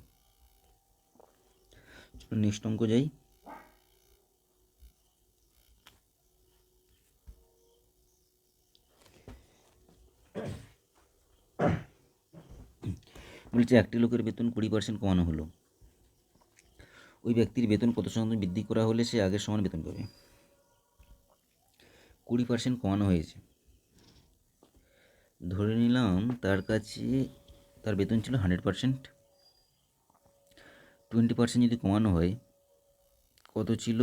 Speaker 1: চলো নেক্সট অঙ্ক যাই। বলছে একটি লোকের বেতন 20% কমানো হলো, ওই ব্যক্তির বেতন কত শতাংশ বৃদ্ধি করা হলে সে আগের সমান বেতন পাবে। 20% কমানো হয়েছে, ধরে নিলাম তার কাছে তার বেতন ছিল 100%, 20% যদি কমানো হয় কত ছিল?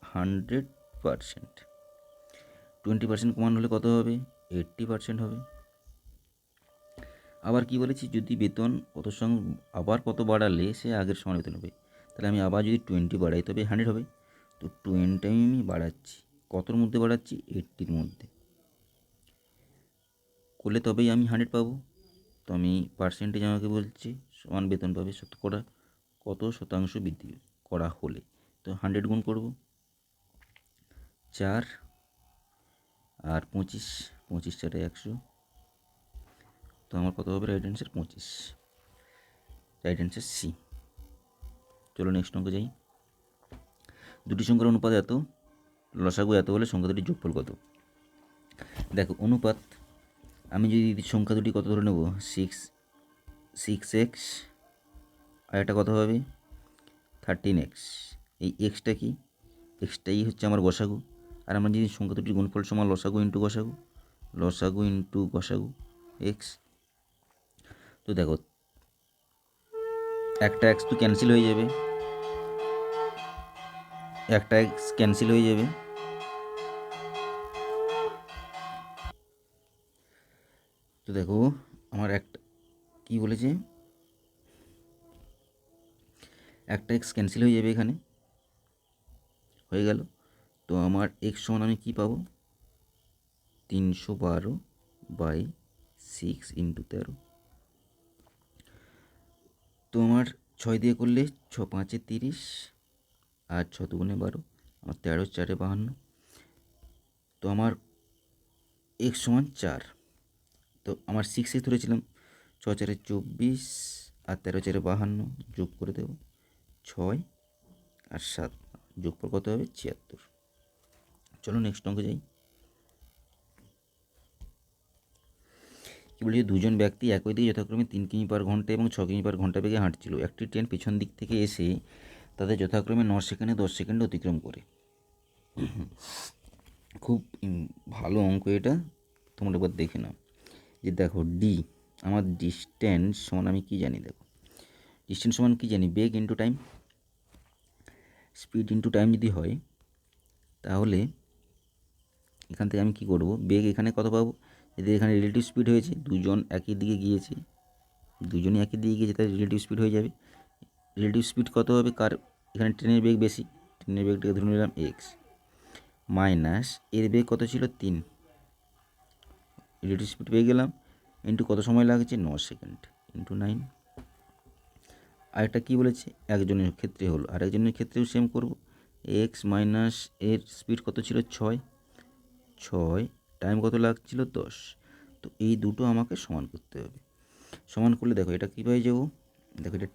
Speaker 1: 100%। 20% কমানো হলে কত হবে? 80% হবে। আবার কি বলেছি, যদি বেতন কত সঙ্গে আবার কত বাড়ালে সে আগের সমান বেতন হবে। তাহলে আমি আবার যদি 20 বাড়াই তবে 100 হবে। তো 20 আমি বাড়াচ্ছি, কতর মধ্যে বাড়াচ্ছি? 80-র মধ্যে করলে তবেই আমি 100 পাবো। তো আমি পার্সেন্টেজ আমাকে বলছি সমান বেতন পাবে শতকরা কত শতাংশ বৃদ্ধি করা হলে। তো 100 গুণ করব 4 আর 25, 25 4 100। তো আমার কত হবে? Right answer 25, right answer C. চলো নেক্সট অঙ্কে যাই। দুটি সংখ্যার অনুপাত এত, লসাগু এত হলে সংখ্যা দুটির যোগফল কত? দেখো অনুপাত, আমি যদি সংখ্যা দুটি কত ধরে নেব? 6x আর এটা কত হবে? 13x। এই এক্সটা কি? এক্সটাই হচ্ছে আমার গসাগু। আর আমরা যদি সংখ্যা দুটির গুণফল সমান লসাগু ইন্টু গসাগু, লসাগু ইন্টু গসাগু এক্স। তো দেখো একটা এক্স তো ক্যান্সেল হয়ে যাবে, একটা এক্স ক্যান্সেল হয়ে যাবে। তো দেখো আমার একটা কি বলেছে, একটা এক্স ক্যান্সেল হয়ে যাবে এখানে, হয়ে গেল। তো আমার এক্স সমান আমি কী পাবো? 312/6 ইন্টু 13। তো আমার 6 দিয়ে করলে 6 5 30 আর 6 2 12, আমার 13 4 52। তো আমার এক্স সমান 4। তো আমার 6 ধরেছিলাম, 6 4 24 আর 13 4 52, যোগ করে দেব 6 আর 7, যোগফল কত হবে? 76। চলো নেক্সট অঙ্কে যাই। কি বলছে, দুজন ব্যক্তি একই দিকে যথাক্রমে 3 কিমি/ঘন্টা এবং 6 কিমি/ঘন্টা বেগে হাঁটছিল। একটি ট্রেন পেছন দিক থেকে এসে তাদের যথাক্রমে 9 সেকেন্ডে 10 সেকেন্ডে অতিক্রম করে। খুব ভালো অঙ্ক এটা, তোমরা একবার দেখে নাও। যে দেখো ডি, আমার ডিস্টেন্স সমান আমি কি জানি? দেখো ডিস্টেন্স সমান কি জানি? বেগ into time, speed into time যদি হয় তাহলে এখান থেকে আমি কি করব? বেগ এখানে কত পাবো? যদি এখানে রিলেটিভ স্পিড হয়েছে, দুজন একই দিকে গিয়েছে, দুজনই একই দিকে গিয়েছে, তাই রিলেটিভ স্পিড হয়ে যাবে। রিলেটিভ স্পিড কত হবে কার? এখানে ট্রেনের বেগ বেশি, ট্রেনের বেগটাকে ধরে নিলাম এক্স, মাইনাস এর বেগ কত ছিল? 3, রিলেটিভ স্পিড পেয়ে গেলাম, ইন্টু কত সময় লাগছে? 9 সেকেন্ড, ইন্টু 9। আরেকটা কী বলেছে? একজনের ক্ষেত্রে হলো, আরেকজনের ক্ষেত্রেও সেম করব। এক্স মাইনাস এর স্পিড কত ছিল? 6, টাইম কত লাগছিল? 10। তো এই দুটো আমাকে সমান করতে হবে। সমান করলে দেখো এটা কী পাই যাবো? দেখো এটা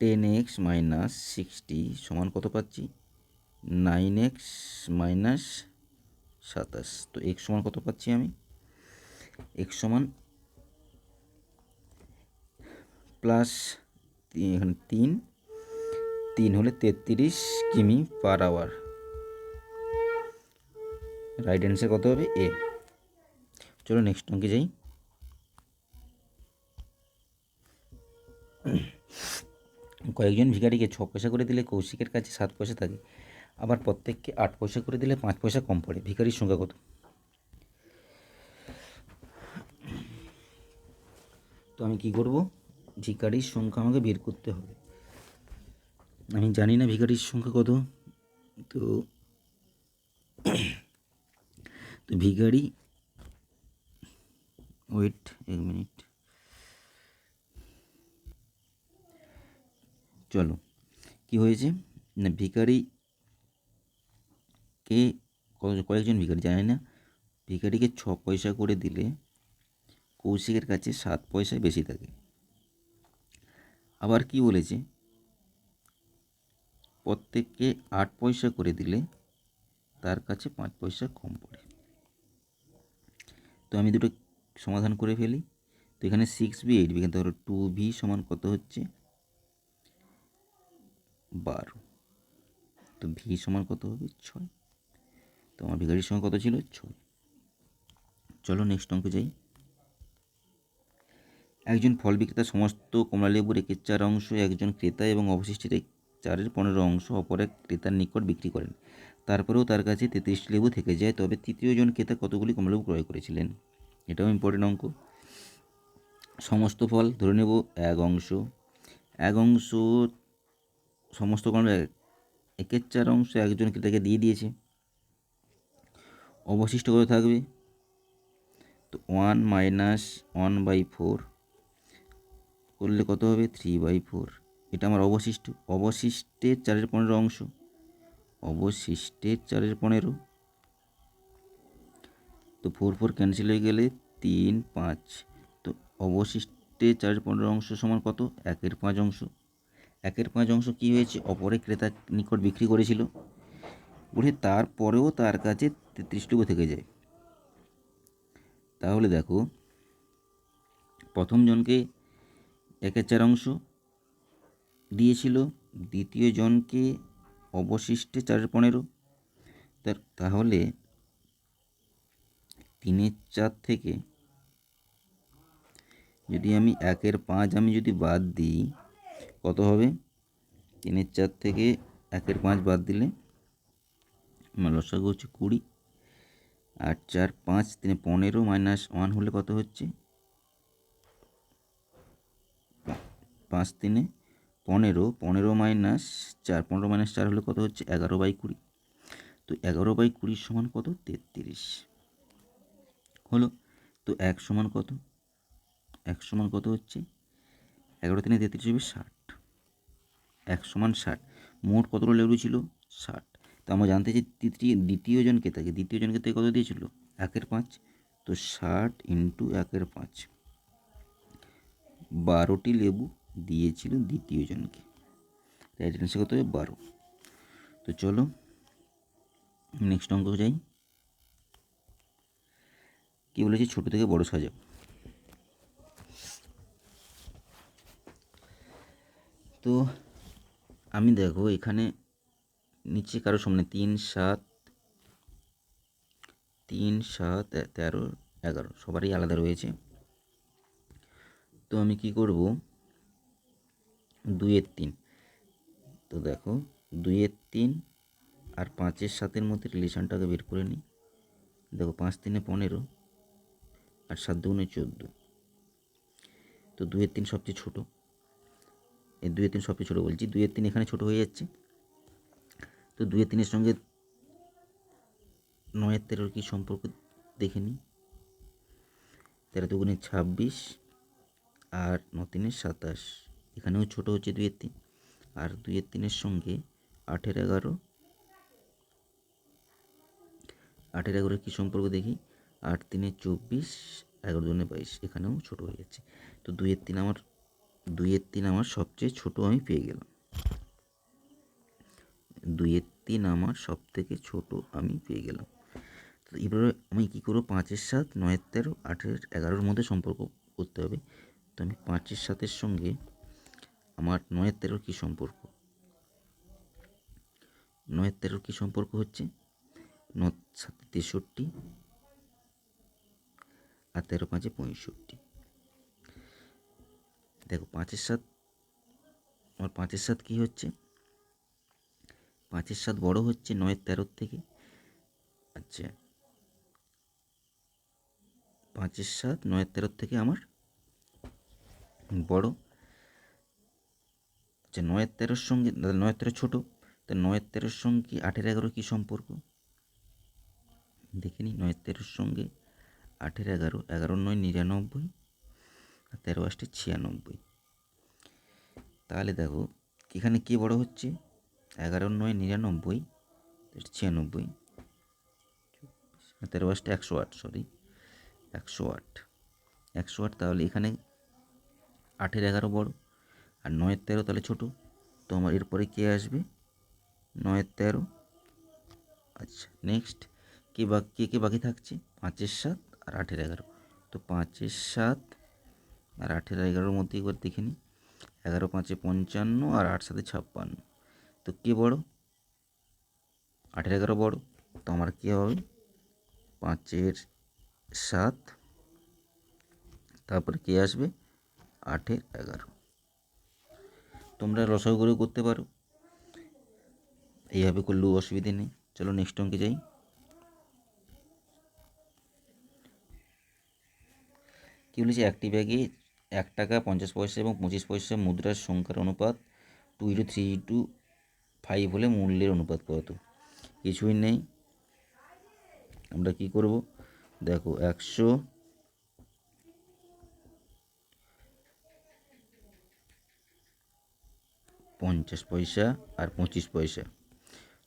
Speaker 1: 10x মাইনাস 60 সমান কত পাচ্ছি? 9x minus 27। তো x সমান কত পাচ্ছি আমি? x সমান প্লাস এখানে 3 হলে 33 কিমি/আওয়ার। রাইট অ্যান্সার কত হবে? এ। চলো নেক্সট অঙ্কে যাই। কয়েকজন ভিখারিকে 6 পয়সা করে দিলে কৌশিকের কাছে 7 পয়সা থাকে, আবার প্রত্যেককে 8 পয়সা করে দিলে 5 পয়সা কম পড়ে। ভিখারির সংখ্যা কত? তো আমি কি করব? ভিখারির সংখ্যা আমাকে বের করতে হবে। আমি জানি না ভিখারির সংখ্যা কত। তো ভিখারি, ওয়েট 1 মিনিট, চলো কি হয়েছে না, ভিখারিকে কয়েকজন ভিখারি জানি না, ভিখারিকে 6 পয়সা করে দিলে কৌশিকের কাছে 7 পয়সা বেশি থাকে। আবার কি বলেছে? প্রত্যেককে 8 পয়সা করে দিলে তার কাছে 5 পয়সা কম পড়ে। তো আমি দুটো সমাধান করে ফেলি। তো এখানে 6b 8b, এখানে ধরো 2b সমান কত হচ্ছে? 12। তো ভি সমান কত হবে? 6। তো আমার ভিখারির সংখ্যা কত ছিল? 6। চলো নেক্সট অঙ্কে যাই। একজন ফল বিক্রেতা সমস্ত কমলালেবুর 1/4 অংশ একজন ক্রেতা এবং অবশিষ্টের 4/15 অংশ অপর এক ক্রেতার নিকট বিক্রি করেন। তারপরেও তার কাছে 33টি লেবু থেকে যায়, তবে তৃতীয় জন ক্রেতা কতগুলি কমলালেবু ক্রয় করেছিলেন? এটাও ইম্পর্টেন্ট অঙ্ক। সমস্ত ফল ধরে নেব 1 অংশ, 1 অংশ সমস্ত কমলা 1/4 অংশ একজন ক্রেতাকে দিয়ে দিয়েছে। অবশিষ্ট কত থাকবে? তো 1 - 1/4 করলে কত হবে? 3/4। এটা আমার অবশিষ্ট। অবশিষ্টের 4/15 অংশ, অবশিষ্টের 4/15। তো 4 ক্যান্সেল হয়ে গেলে 3 5। তো অবশিষ্টের 4/15 অংশ সমান কত? 1/5 অংশ। 1/5 অংশ কী হয়েছে? অপরের ক্রেতার নিকট বিক্রি করেছিল বলে তারপরেও তার কাছে 33 লেবু থেকে যায়। তাহলে দেখো, প্রথম জনকে 1/4 অংশ দিয়েছিল, দ্বিতীয় জনকে অবশিষ্টে 4/15। তাহলে 3/4 থেকে যদি আমি 1/5 আমি যদি বাদ দিই কত হবে? 3/4 থেকে 1/5 বাদ দিলে আমার লসাগু হচ্ছে 20, আর 4 5 3 15 - 1 হলে কত হচ্ছে? 5 3 15, 15 - 4, 15 - 4 হলে কত হচ্ছে? 11/20। তো 11/20 সমান কত? 33 হলো। তো 1 সমান কত? 1 সমান কত হচ্ছে? 11 3 33 হবে 60। 1 সমান 60। মোট কতগুলো লেবু ছিল? 60। তো আমরা জানতে চাই দ্বিতীয় জন ক্রেতাকে কত দিয়েছিল? 1/5। তো 60 × 1/5, 12টি লেবু দিয়েছিল দ্বিতীয় জনকে। রাইট অ্যান্সার কত হবে? 12। তো চলো নেক্সট অঙ্ক যাই। কি বলেছি? ছোট থেকে বড় সাজাও। তো আমি দেখো এখানে নিচে কারো সামনে 3 7 13 11 সবারই আলাদা রয়েছে। তো আমি কি করব? 2/3। তো দেখো 2/3 আর 5/7 মধ্যে রিলেশনটাকে বের করে নিই। দেখো 5 3 15 আর 7 2 14। তো 2/3 সবচেয়ে ছোটো। এই 2/3 সবচেয়ে ছোটো বলছি, 2/3 এখানে ছোটো হয়ে যাচ্ছে। তো 2/3 সঙ্গে 9/13 কী সম্পর্ক দেখে নিই। 13 2 26 আর 9 3 27। এখানেও ছোটো হচ্ছে 2/3। আর 2/3 সঙ্গে 8 11 কী সম্পর্ক দেখি। 8 3 24, 11 2 22। এখানেও ছোটো হয়ে যাচ্ছে। তো 2/3 আমার সবচেয়ে ছোটো আমি পেয়ে গেলাম। 2/3 আমার সব থেকে ছোটো আমি পেয়ে গেলাম। তো এবারে আমি কী করবো? 5 7, 9 13, 8 11 মধ্যে সম্পর্ক করতে হবে। তো আমি 5 7 সঙ্গে আমার 9 13 কী সম্পর্ক? 9 13 কী সম্পর্ক হচ্ছে? 9 7 63 আর 13 5 65। দেখো 5 7 আমার 5 7 কী হচ্ছে? 5 7 বড় হচ্ছে 9 13 থেকে। আচ্ছা, 5 7 9 13 থেকে আমার বড়। আচ্ছা, 9 13 সঙ্গে 9 13 ছোটো। তা 9 13 সঙ্গে 8 11 কী সম্পর্ক দেখে নিই। 9 13 সঙ্গে 8 11, 11 9 99 আর 13 8 96। তাহলে দেখো এখানে কে বড় হচ্ছে? 11 9 99, 96, 13 8 108, সরি 108, 108। তাহলে এখানে 8 11 বড় আর 9 13 তাহলে ছোটো। তো আমার এরপরে কে আসবে? 9 13। আচ্ছা, নেক্সট কে বাকি থাকছে? 5 7 আর 8 11। তো 5 7 আর 8 11 মধ্যে একবার দেখে নিই। 11 5 55 আর 8 7 56। তো কে বড়? 8 11 বড়। তো আমার কী হবে 5-এর 7, তারপরে কে আসবে 8-এর 11। তোমরা লসাগু করে করতে পারো, এইভাবে করলেও অসুবিধে নেই। চলো নেক্সট অঙ্কে যাই। কী বলেছে, একটি ব্যাগে 1 টাকা 50 পয়সা এবং 25 পয়সা মুদ্রার সংখ্যার অনুপাত 2:3:5 হলে মূল্যের অনুপাত কত? কিছুই নেই, আমরা কি করব, দেখো 150 পয়সা আর 25 পয়সা,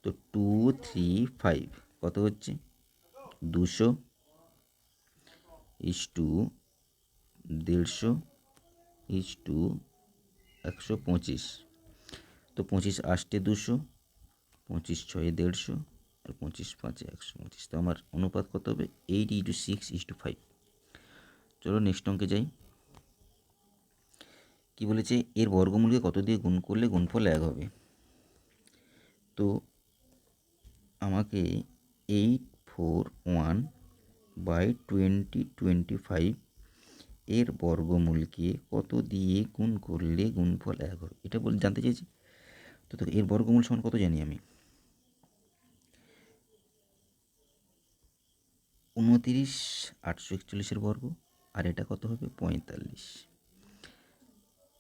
Speaker 1: তো 2:3:5 কত হচ্ছে 200 ইস্টু 150 ইস্টু 125। তো 25 8 200, 25 6 150 আর 25 5 125। তো আমার অনুপাত কত হবে 8:6:5। চলো নেক্সট অঙ্কে যাই। কি বলেছে, এর বর্গমূলকে কত দিয়ে গুণ করলে গুণফল 1 হবে? তো আমাকে 841/2025 এর বর্গমূলকে কত দিয়ে গুণ করলে গুণফল 1 হবে, এটা জানতে চেয়েছি। তো দেখো এর বর্গমূল সমান কত জানি আমি, 29,841 বর্গ, আর এটা কত হবে 45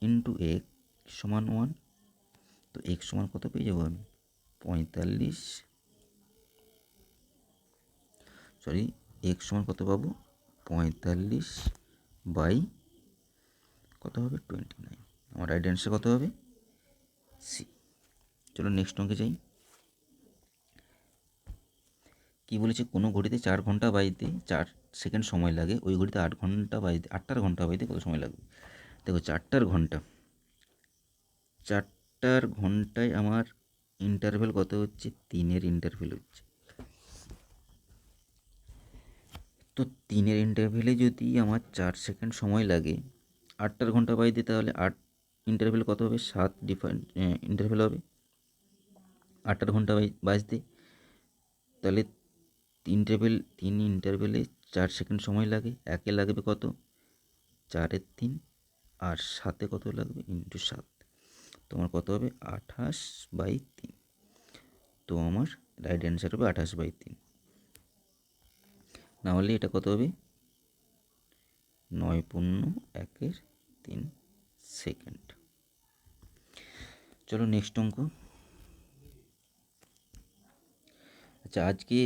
Speaker 1: ইন্টু x সমান 1। তো x সমান কত পেয়ে যাবো আমি 45, সরি x সমান কত পাবো 45 বাই কত হবে 29। আমার রাইট অ্যান্সার কত হবে সি। চলো নেক্সট অঙ্কে যাই। কি বলেছে, কোনো ঘড়িতে 4 ঘন্টা বাজতে 4 সেকেন্ড সময় লাগে, ওই ঘড়িতে 8 ঘন্টা বাজতে 8টার ঘন্টা বাজতে কত সময় লাগবে? দেখো 4টার ঘন্টায় আমার ইন্টারভেল কত হচ্ছে 3-এর ইন্টারভেল হচ্ছে। তো 3-এর ইন্টারভেলে যদি আমার 4 সেকেন্ড সময় লাগে 8টার ঘন্টা বাজতে, তাহলে 8 ইন্টারভেল কত হবে 7 ডিফারেন্ট ইন্টারভেল হবে 8টার ঘন্টা বাজতে। তাহলে 3 ইন্টারভেলে 4 সেকেন্ড সময় লাগে, একে লাগবে কত 4-এর 3, আর 7-এ কত লাগবে ইন্টু 7। তোমার কত হবে 28/3। তো আমার রাইট অ্যান্সার হবে 28/3। না হলে এটা কত হবে 9.1/3 সেকেন্ড। চলো নেক্সট অঙ্ক। আচ্ছা, আজকে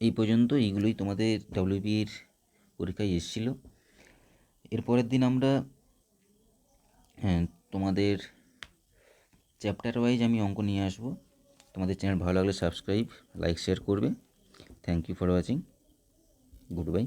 Speaker 1: এই পর্যন্ত, এইগুলোই তোমাদের ডাব্লিউবির পরীক্ষায় এসেছিল। এরপরের দিন আমরা তোমাদের চ্যাপ্টার ওয়াইজ আমি অঙ্ক নিয়ে আসবো। তোমাদের চ্যানেল ভালো লাগলে সাবস্ক্রাইব, লাইক, শেয়ার করবে। Thank you for watching, good bye.